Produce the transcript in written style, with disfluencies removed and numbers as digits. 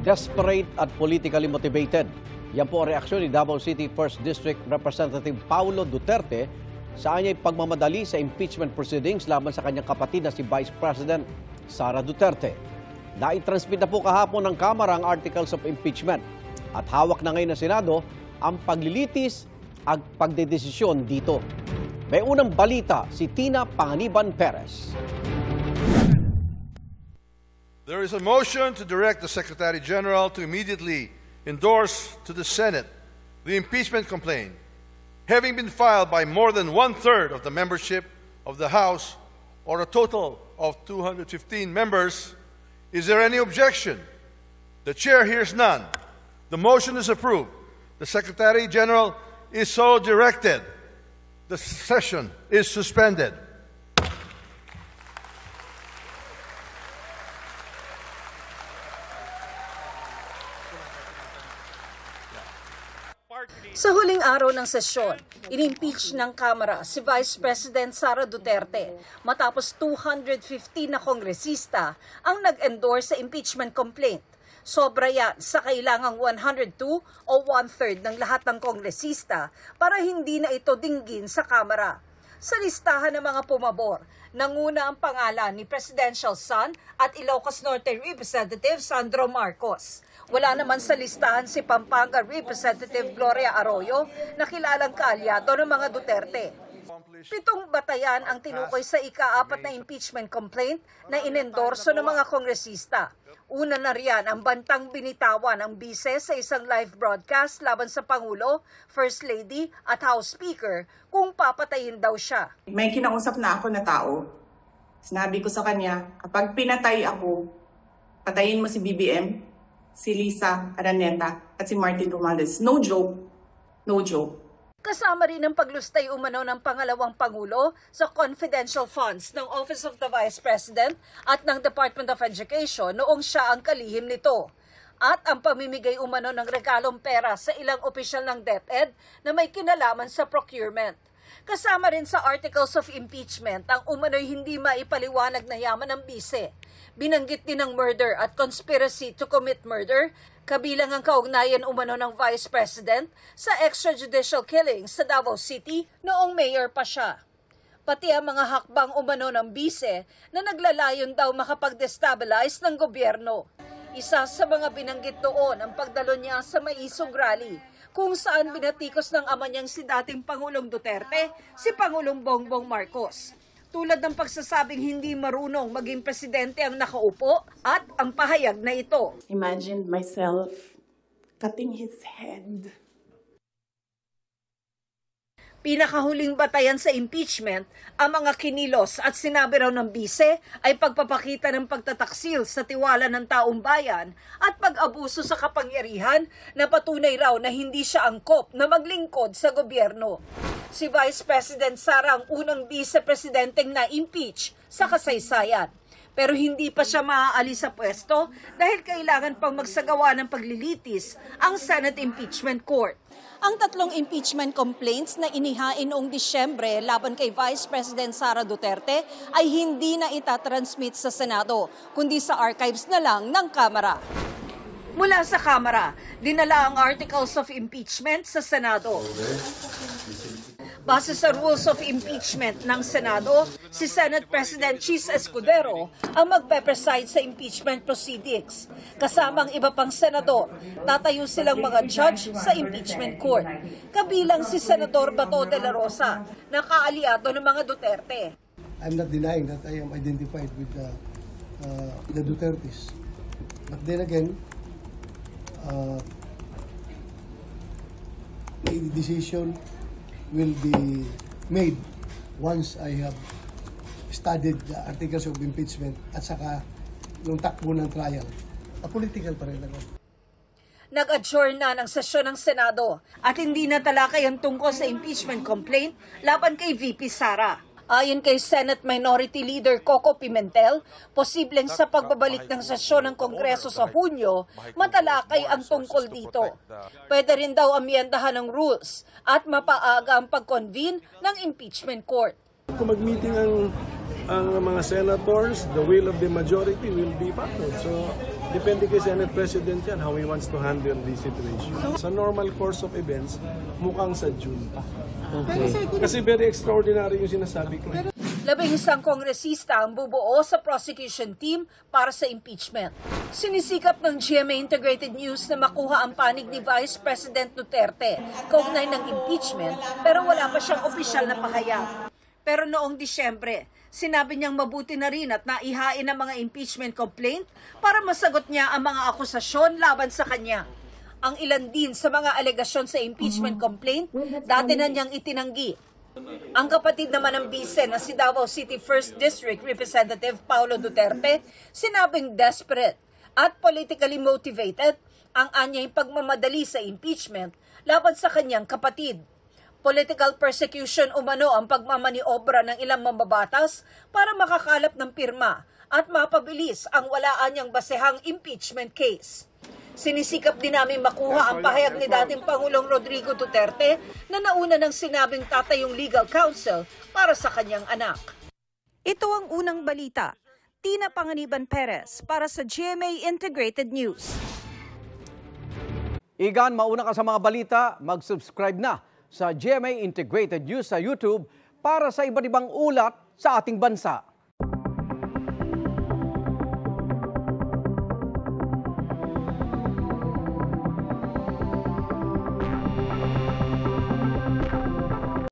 desperate at politically motivated. Yan po ang reaksyon ni Davao City 1st District Representative Paulo Duterte sa kanya'y pagmamadali sa impeachment proceedings laban sa kanyang kapatid na si Vice President Sara Duterte. Naitransmit na po kahapon ng Kamara ang Articles of Impeachment at hawak na ngayon ng Senado ang paglilitis at pagdedesisyon dito. May unang balita si Tina Panganiban Perez. There is a motion to direct the Secretary General to immediately endorse to the Senate the impeachment complaint, having been filed by more than one-third of the membership of the House, or a total of 215 members. Is there any objection? The Chair hears none. The motion is approved. The Secretary General is so directed. The session is suspended. Sa huling araw ng sesyon, in-impeach ng Kamara si Vice President Sara Duterte matapos 215 na kongresista ang nag-endorse sa impeachment complaint. Sobra yan sa kailangang 102 o one-third ng lahat ng kongresista para hindi na ito dinggin sa Kamara. Sa listahan ng mga pumabor, nanguna ang pangalan ni Presidential son at Ilocos Norte Representative Sandro Marcos. Wala naman sa listahan si Pampanga Representative Gloria Arroyo na kilalang kaalyado ng mga Duterte. 7 batayan ang tinukoy sa ika-4 na impeachment complaint na inendorso ng mga kongresista. Una na riyan ang bantang binitawan ng bise sa isang live broadcast laban sa Pangulo, First Lady at House Speaker kung papatayin daw siya. May kinausap na ako na tao. Sinabi ko sa kanya, kapag pinatay ako, patayin mo si BBM, si Lisa Araneta at si Martin Romales. No joke. No joke. Kasama rin ang paglustay umano ng pangalawang Pangulo sa confidential funds ng Office of the Vice President at ng Department of Education noong siya ang kalihim nito. At ang pamimigay umano ng regalong pera sa ilang opisyal ng DepEd na may kinalaman sa procurement. Kasama rin sa Articles of Impeachment ang umano'y hindi maipaliwanag na yaman ng bise. Binanggit din ang murder at conspiracy to commit murder, kabilang ang kaugnayan umano ng Vice President sa extrajudicial killings sa Davao City noong mayor pa siya. Pati ang mga hakbang umano ng bise na naglalayon daw makapag-destabilize ng gobyerno. Isa sa mga binanggit doon ang pagdalo niya sa Maisog Rally, kung saan binatikos ng ama niyang si dating Pangulong Duterte, si Pangulong Bongbong Marcos. Tulad ng pagsasabing hindi marunong maging presidente ang nakaupo at ang pahayag na ito. Imagine myself cutting his head. Pinakahuling batayan sa impeachment, ang mga kinilos at sinabi raw ng bise ay pagpapakita ng pagtataksil sa tiwala ng taong bayan at pag-abuso sa kapangyarihan na patunay raw na hindi siya angkop na maglingkod sa gobyerno. Si Vice President Sara ang unang vice-presidenteng na-impeach sa kasaysayan. Pero hindi pa siya maaalis sa pwesto dahil kailangan pang magsagawa ng paglilitis ang Senate Impeachment Court. Ang 3 impeachment complaints na inihain noong Disyembre laban kay Vice President Sara Duterte ay hindi na itatransmit sa Senado, kundi sa archives na lang ng Kamara. Mula sa Kamara, dinala ang Articles of Impeachment sa Senado. Base sa Rules of Impeachment ng Senado, si Senate President Chis Escudero ang magpe-preside sa impeachment proceedings. Kasama ang iba pang senador, tatayo silang mga judge sa impeachment court. Kabilang si Senador Bato de la Rosa, na kaaliado ng mga Duterte. I'm not denying that I am identified with the Dutertes. But then again, the decision will be made once I have studied the articles of impeachment at saka yung takbo ng trial. Political pa rin ako. Nag-adjourn na ng sesyon ng Senado at hindi na talakay ang tungkol sa impeachment complaint laban kay VP Sara. Ayon kay Senate Minority Leader Coco Pimentel, posibleng sa pagbabalik ng sesyon ng Kongreso sa Hunyo, matalakay ang tungkol dito. Pwede rin daw amyendahan ng rules at mapaaga ang pag-convene ng impeachment court. Kung mag-meeting ang mga senators, the will of the majority will be followed. So Depende kay Senate President yan, how he wants to handle the situation. Sa normal course of events, mukhang sa June pa. Kasi very extraordinary yung sinasabi ko. 11 kongresista ang bubuo sa prosecution team para sa impeachment. Sinisikap ng GMA Integrated News na makuha ang panig ni Vice President Duterte kaugnay ng impeachment pero wala pa siyang opisyal na pahayag. Pero noong Disyembre, sinabi niyang mabuti na rin at naihain ang mga impeachment complaint para masagot niya ang mga akusasyon laban sa kanya. Ang ilan din sa mga alegasyon sa impeachment complaint, dati na niyang itinanggi. Ang kapatid naman ng bise na si Davao City 1st District Representative Paulo Duterte, sinabing desperate at politically motivated ang anyay pagmamadali sa impeachment laban sa kanyang kapatid. Political persecution umano ang pagmamaniobra ng ilang mambabatas para makakalap ng pirma at mapabilis ang walaan niyang basehang impeachment case. Sinisikap din namin makuha ang pahayag ni dating Pangulong Rodrigo Duterte na nauna ng sinabing tatayong legal counsel para sa kanyang anak. Ito ang unang balita. Tina Panganiban Perez para sa GMA Integrated News. Igan, mauna ka sa mga balita, mag-subscribe na sa GMA Integrated News sa YouTube para sa iba't ibang ulat sa ating bansa.